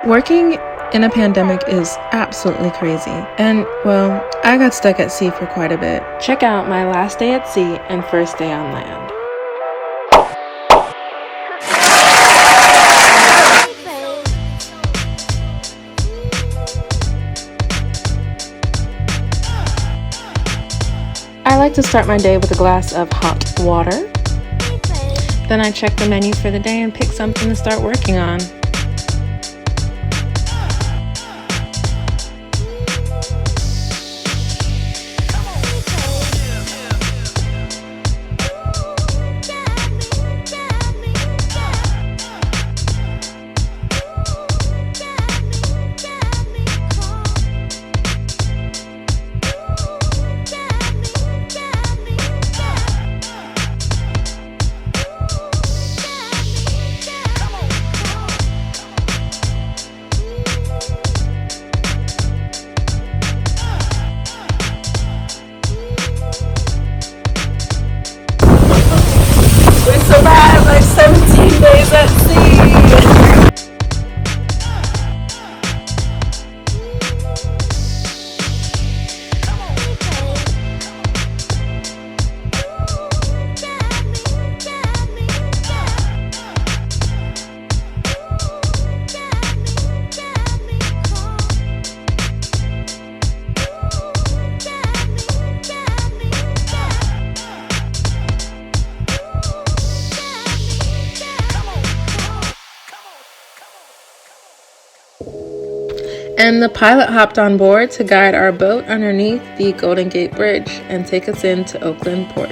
Working in a pandemic is absolutely crazy. And, well, I got stuck at sea for quite a bit. Check out my last day at sea and first day on land. I like to start my day with a glass of hot water. Then I check the menu for the day and pick something to start working on. Survived like 17 days at sea. And the pilot hopped on board to guide our boat underneath the Golden Gate Bridge and take us into Oakland Port.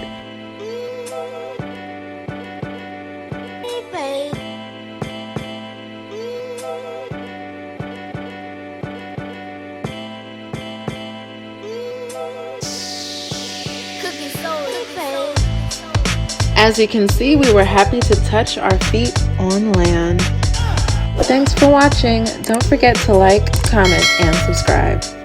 As you can see, we were happy to touch our feet on land. Thanks for watching. Don't forget to like, comment, and subscribe.